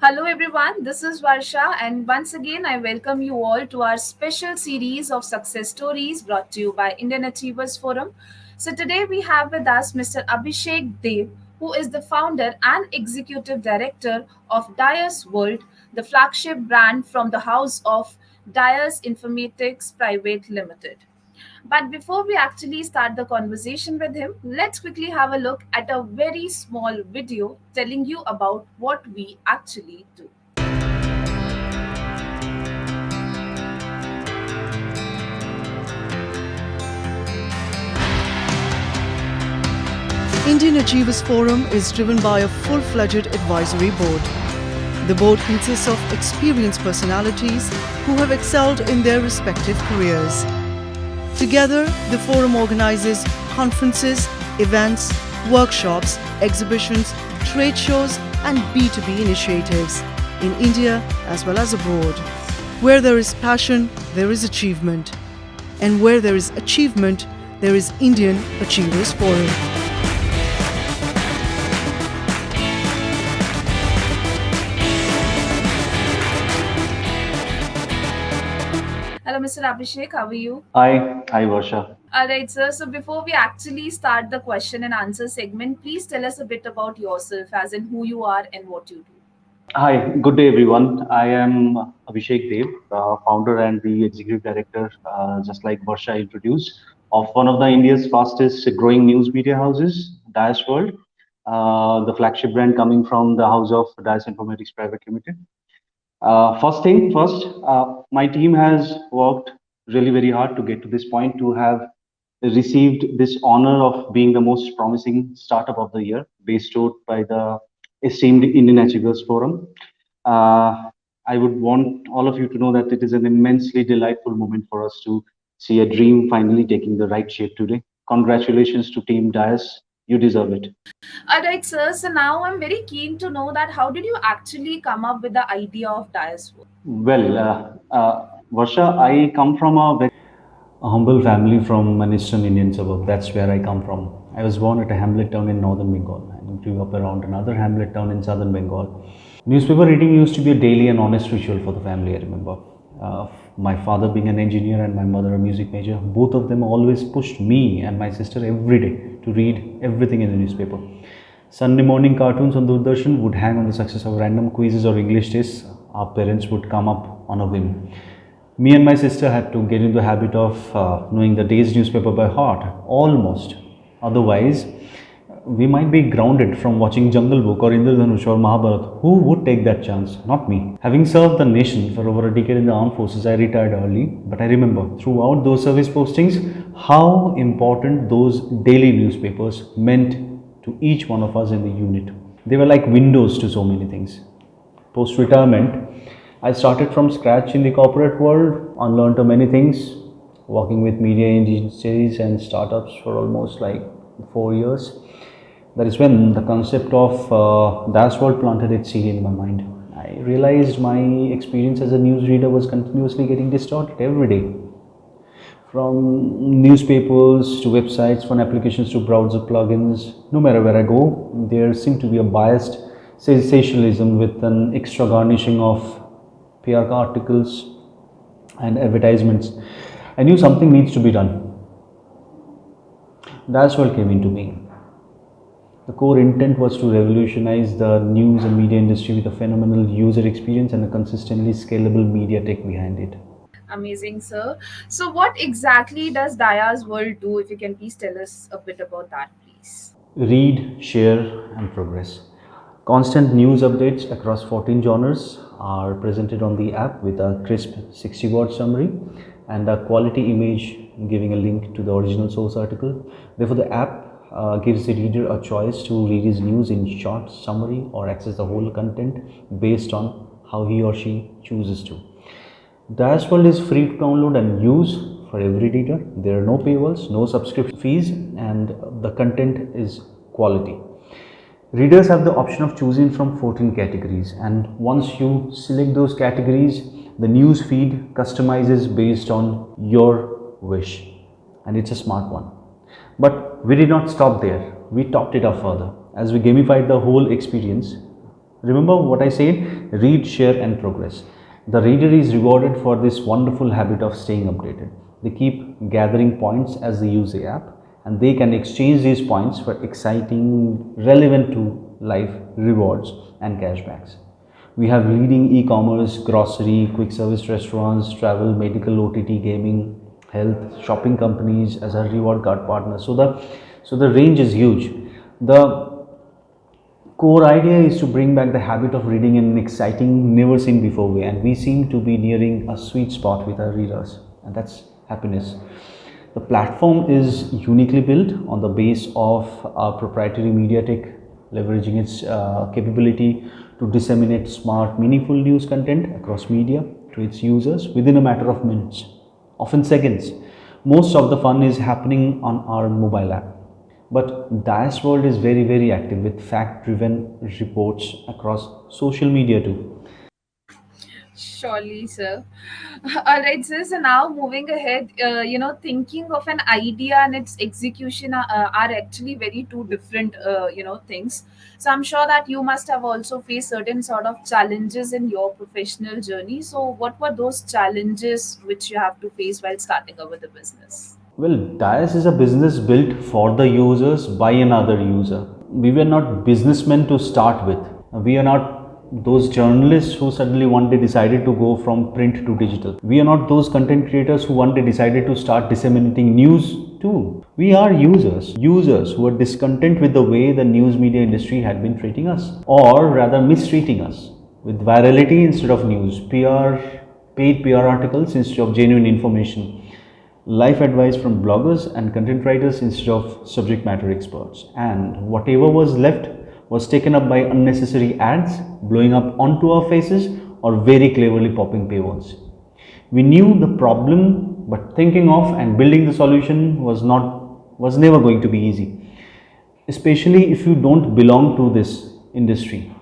Hello everyone, this is Varsha, and once again I welcome you all to our special series of success stories brought to you by Indian Achievers Forum. So today we have with us Mr. Abhishek Dev, who is the founder and executive director of Dyer's World, the flagship brand from the house of Dyer's Informatics Private Limited. But before we actually start the conversation with him, let's quickly have a look at a very small video telling you about what we actually do. Indian Achievers Forum is driven by a full-fledged advisory board. The board consists of experienced personalities who have excelled in their respective careers. Together, the forum organizes conferences, events, workshops, exhibitions, trade shows, and B2B initiatives in India as well as abroad. Where there is passion, there is achievement. And where there is achievement, there is Indian Achievers Forum. Hello, Mr. Abhishek, how are you? Hi, Varsha. All right, sir. So before we actually start the question and answer segment, please tell us a bit about yourself, as in who you are and what you do. Hi, good day, everyone. I am Abhishek Dev, founder and the executive director, just like Varsha introduced, of one of the India's fastest growing news media houses, Dias World, the flagship brand coming from the house of Dias Informatics Private Limited. First thing first, my team has worked really very hard to get to this point to have received this honor of being the most promising startup of the year, bestowed by the esteemed Indian Achievers Forum. Uh, I would want all of you to know that it is an immensely delightful moment for us to see a dream finally taking the right shape today. Congratulations to Team Dias. You deserve it. All right, sir. So now I'm very keen to know that how did you actually come up with the idea of Diasword? Well, Varsha, I come from a humble family from an eastern Indian suburb. That's where I come from. I was born at a hamlet town in northern Bengal and grew up around another hamlet town in southern Bengal. Newspaper reading used to be a daily and honest ritual for the family, I remember. My father being an engineer and my mother a music major, both of them always pushed me and my sister every day to read everything in the newspaper. Sunday morning cartoons on Doordarshan would hang on the success of random quizzes or English tests. Our parents would come up on a whim. Me and my sister had to get into the habit of knowing the day's newspaper by heart, almost. Otherwise, we might be grounded from watching Jungle Book or Indradhanush or Mahabharat. Who would take that chance? Not me. Having served the nation for over a decade in the armed forces, I retired early. But I remember throughout those service postings how important those daily newspapers meant to each one of us in the unit. They were like windows to so many things. Post retirement, I started from scratch in the corporate world, unlearned many things, working with media agencies and startups for almost like 4 years. That is when the concept of Das World planted its seed in my mind. I realized my experience as a newsreader was continuously getting distorted every day. From newspapers to websites, from applications to browser plugins, no matter where I go, there seemed to be a biased sensationalism with an extra garnishing of PR articles and advertisements. I knew something needs to be done. That's what came into me. The core intent was to revolutionize the news and media industry with a phenomenal user experience and a consistently scalable media tech behind it. Amazing, sir. So what exactly does Daya's World do? If you can please tell us a bit about that, please. Read, share, and progress. Constant news updates across 14 genres are presented on the app with a crisp 60-word summary and a quality image giving a link to the original source article. Therefore, the app gives the reader a choice to read his news in short summary or access the whole content based on how he or she chooses to. Dice World is free to download and use for every reader. There are no paywalls, no subscription fees, and the content is quality. Readers have the option of choosing from 14 categories, and once you select those categories, the news feed customizes based on your wish, and it's a smart one. But we did not stop there. We topped it up further as we gamified the whole experience Remember what I said? Read, share, and progress. The reader is rewarded for this wonderful habit of staying updated. They keep gathering points as they use the app, and they can exchange these points for exciting, relevant to life rewards and cashbacks. We have leading e-commerce, grocery, quick service restaurants, travel, medical, OTT, gaming, health, shopping companies as our reward card partners. So the range is huge. The core idea is to bring back the habit of reading in an exciting, never seen before way, and we seem to be nearing a sweet spot with our readers, and that's happiness. The platform is uniquely built on the base of our proprietary MediaTek, leveraging its capability to disseminate smart, meaningful news content across media to its users within a matter of minutes, often seconds. Most of the fun is happening on our mobile app. But Dice World is very, very active with fact driven reports across social media too. Surely, sir. All right, sir. So now moving ahead, thinking of an idea and its execution are actually very two different, things. So I'm sure that you must have also faced certain sort of challenges in your professional journey. So what were those challenges which you have to face while starting over the business? Well, Dice is a business built for the users by another user. We were not businessmen to start with. We are not those journalists who suddenly one day decided to go from print to digital. We are not those content creators who one day decided to start disseminating news too. We are users who are discontent with the way the news media industry had been treating us, or rather mistreating us, with virality instead of news, PR, paid PR articles instead of genuine information, life advice from bloggers and content writers instead of subject matter experts. And whatever was left was taken up by unnecessary ads blowing up onto our faces or very cleverly popping paywalls. We knew the problem, but thinking of and building the solution was never going to be easy, especially if you don't belong to this industry.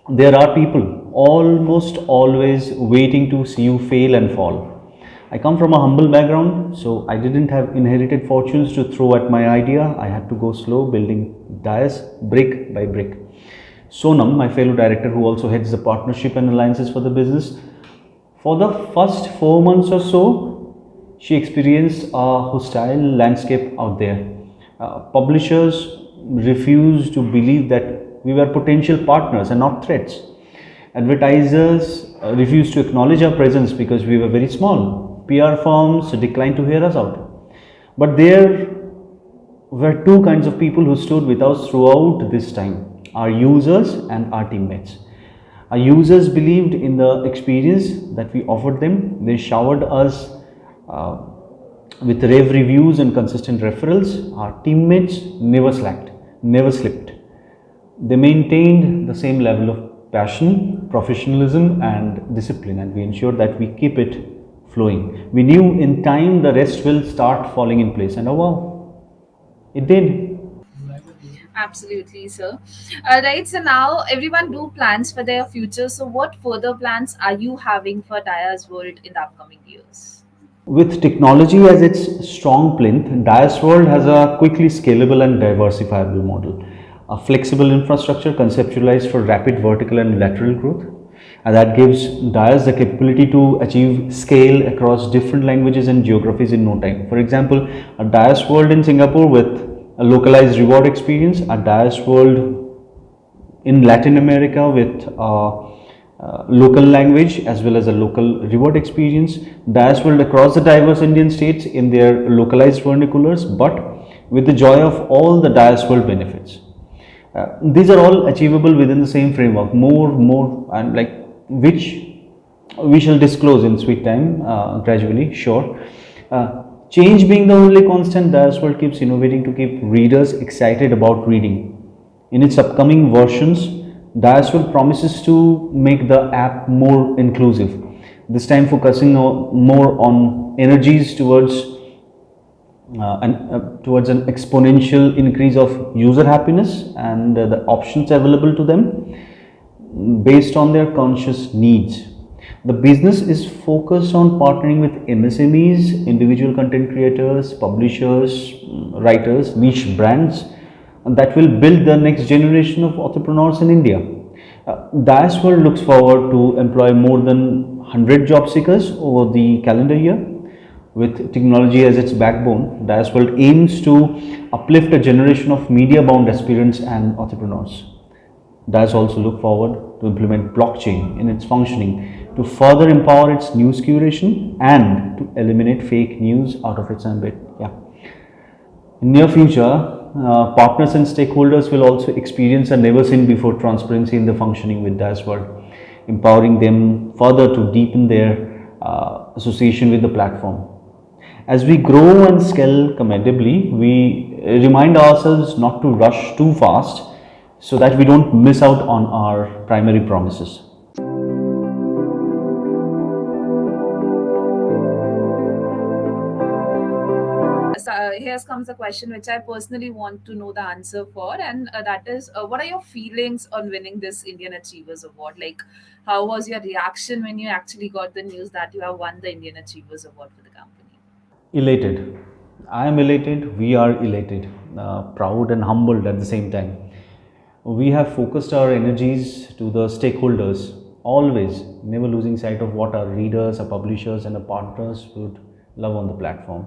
There are people almost always waiting to see you fail and fall. I come from a humble background, so I didn't have inherited fortunes to throw at my idea. I had to go slow, building Dias brick by brick. Sonam, my fellow director who also heads the partnership and alliances for the business, for the first 4 months or so, she experienced a hostile landscape out there. Publishers refused to believe that we were potential partners and not threats. Advertisers refused to acknowledge our presence because we were very small. PR firms declined to hear us out. But there were two kinds of people who stood with us throughout this time: our users and our teammates. Our users believed in the experience that we offered them. They showered us uh, with rave reviews and consistent referrals. Our teammates never slacked, never slipped. They maintained the same level of passion, professionalism, and discipline, and we ensured that we keep it flowing. We knew in time the rest will start falling in place, and oh wow, it did. Absolutely, sir. All right. So now everyone do plans for their future. So what further plans are you having for Daya's World in the upcoming years? With technology as its strong plinth, Dias World has a quickly scalable and diversifiable model. A flexible infrastructure conceptualized for rapid vertical and lateral growth. And that gives Dias the capability to achieve scale across different languages and geographies in no time. For example, a Dias World in Singapore with a localized reward experience, a Dias World in Latin America with local language as well as a local reward experience, Dias World across the diverse Indian states in their localized vernaculars, but with the joy of all the Dias World benefits. These are all achievable within the same framework. More, and like which we shall disclose in sweet time gradually. Sure. Change being the only constant, Dias World keeps innovating to keep readers excited about reading. In its upcoming versions, Dias World promises to make the app more inclusive. This time, focusing more on energies towards an exponential increase of user happiness and the options available to them based on their conscious needs. The business is focused on partnering with MSMEs, individual content creators, publishers, writers, niche brands, and that will build the next generation of entrepreneurs in India. Dice World looks forward to employ more than 100 job seekers over the calendar year. With technology as its backbone, Dice World aims to uplift a generation of media bound aspirants and entrepreneurs. Dice also look forward to implement blockchain in its functioning to further empower its news curation and to eliminate fake news out of its ambit. Yeah. In near future, partners and stakeholders will also experience a never seen before transparency in the functioning with Dice World, empowering them further to deepen their association with the platform. As we grow and scale commendably, we remind ourselves not to rush too fast so that we don't miss out on our primary promises. So, here comes a question which I personally want to know the answer for, and that is, what are your feelings on winning this Indian Achievers Award? Like, how was your reaction when you actually got the news that you have won the Indian Achievers Award for the company? Elated. I am elated, we are elated, proud and humbled at the same time. We have focused our energies to the stakeholders, always, never losing sight of what our readers, our publishers, and our partners would love on the platform.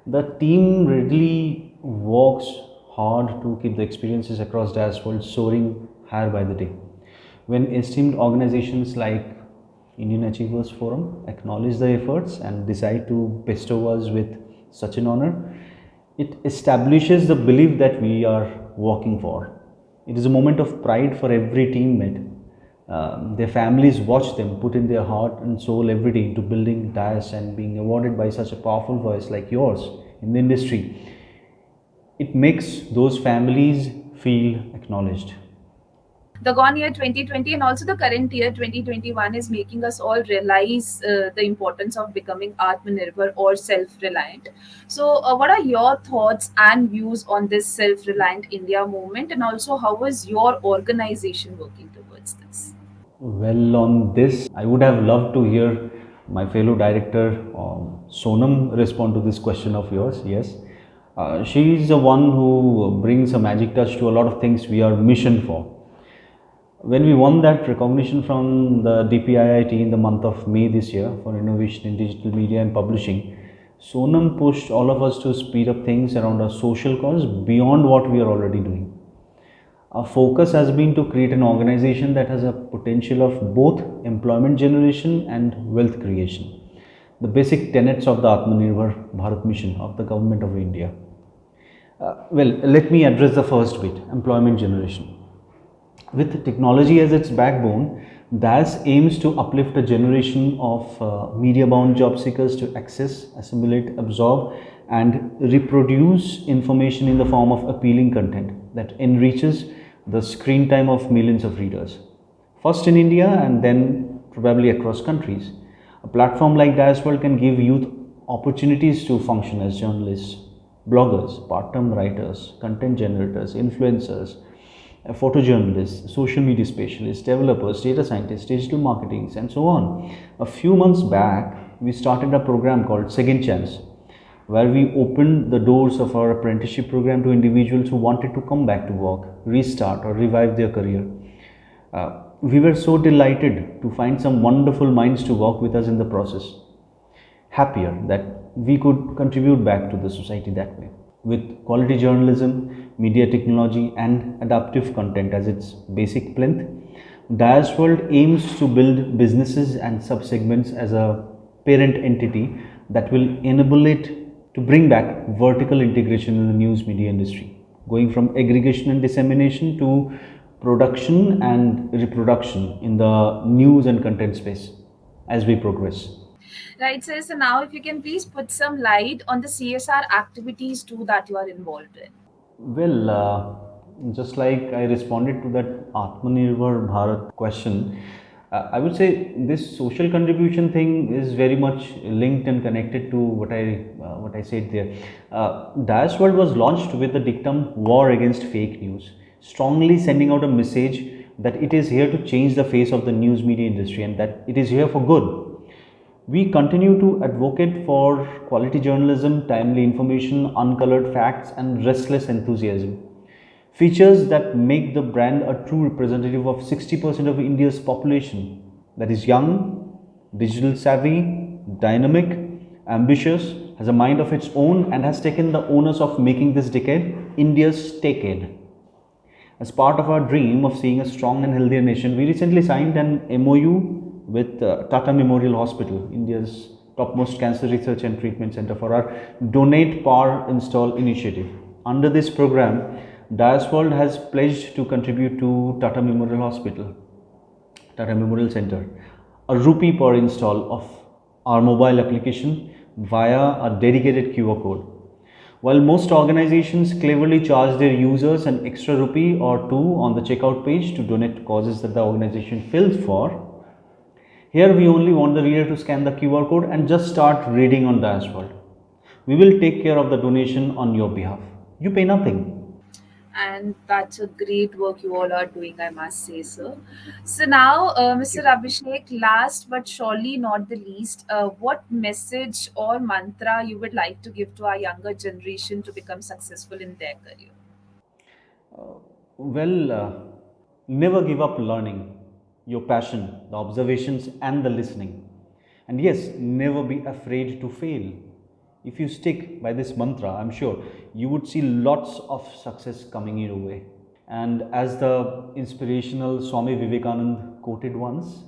The team really works hard to keep the experiences across Dice World soaring higher by the day. When esteemed organizations like Indian Achievers Forum acknowledge the efforts and decide to bestow us with such an honor, it establishes the belief that we are working for. It is a moment of pride for every teammate. Their families watch them put in their heart and soul every day into building Dice, and being awarded by such a powerful voice like yours in the industry. It makes those families feel acknowledged. The gone year 2020 and also the current year 2021 is making us all realize the importance of becoming Atmanirbhar or self-reliant. So, what are your thoughts and views on this self-reliant India movement, and also how is your organization working towards this? Well, on this, I would have loved to hear my fellow director Sonam respond to this question of yours. Yes, she is the one who brings a magic touch to a lot of things we are mission for. When we won that recognition from the DPIIT in the month of May this year for innovation in digital media and publishing, Sonam pushed all of us to speed up things around our social cause beyond what we are already doing. Our focus has been to create an organization that has a potential of both employment generation and wealth creation. The basic tenets of the Atmanirbhar Bharat mission of the Government of India. Well, let me address the first bit, employment generation. With technology as its backbone, DAS aims to uplift a generation of media bound job seekers to access, assimilate, absorb, and reproduce information in the form of appealing content that enriches the screen time of millions of readers. First in India and then probably across countries. A platform like Dice World can give youth opportunities to function as journalists, bloggers, part term writers, content generators, influencers, photojournalists, social media specialists, developers, data scientists, digital marketing, and so on. A few months back, we started a program called Second Chance, where we opened the doors of our apprenticeship program to individuals who wanted to come back to work, restart, or revive their career. We were so delighted to find some wonderful minds to work with us in the process. Happier that we could contribute back to the society that way. With quality journalism, media technology, and adaptive content as its basic plinth, Dice World aims to build businesses and subsegments as a parent entity that will enable it to bring back vertical integration in the news media industry, going from aggregation and dissemination to production and reproduction in the news and content space as we progress. Right, sir. So now, if you can please put some light on the CSR activities too that you are involved in. Well, just like I responded to that Atmanirbhar Bharat question, I would say this social contribution thing is very much linked and connected to what I said there. Dice World was launched with the dictum "War against fake news," strongly sending out a message that it is here to change the face of the news media industry and that it is here for good. We continue to advocate for quality journalism, timely information, uncolored facts, and restless enthusiasm. Features that make the brand a true representative of 60% of India's population, that is young, digital savvy, dynamic, ambitious, has a mind of its own, and has taken the onus of making this decade India's decade. As part of our dream of seeing a strong and healthier nation, we recently signed an MOU with Tata Memorial Hospital, India's topmost cancer research and treatment center, for our Donate Power Install initiative. Under this program, Diasworld has pledged to contribute to Tata Memorial Hospital, Tata Memorial Center, a rupee per install of our mobile application via a dedicated QR code. While most organizations cleverly charge their users an extra rupee or two on the checkout page to donate to causes that the organization feels for, here we only want the reader to scan the QR code and just start reading on Diasworld. We will take care of the donation on your behalf. You pay nothing. And that's a great work you all are doing, I must say, sir. So now, Mr. Abhishek, last but surely not the least, what message or mantra you would like to give to our younger generation to become successful in their career? Well, never give up learning, your passion, the observations, and the listening. And yes, never be afraid to fail. If you stick by this mantra, I'm sure you would see lots of success coming your way. And as the inspirational Swami Vivekanand quoted once,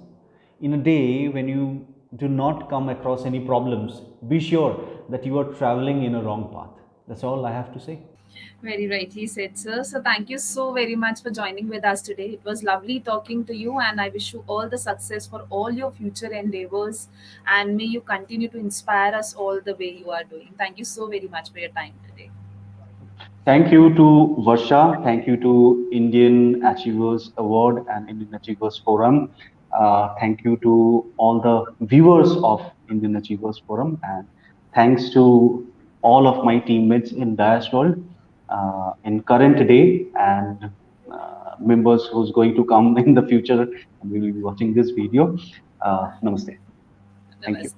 in a day when you do not come across any problems, be sure that you are traveling in a wrong path. That's all I have to say. Very rightly said, sir. So thank you so very much for joining with us today. It was lovely talking to you, and I wish you all the success for all your future endeavors. And may you continue to inspire us all the way you are doing. Thank you so very much for your time today. Thank you to Varsha. Thank you to Indian Achievers Award and Indian Achievers Forum. Thank you to all the viewers of Indian Achievers Forum. And thanks to all of my teammates in Dias World in current day and members who's going to come in the future and will be watching this video. Namaste. Thank you. Namaste.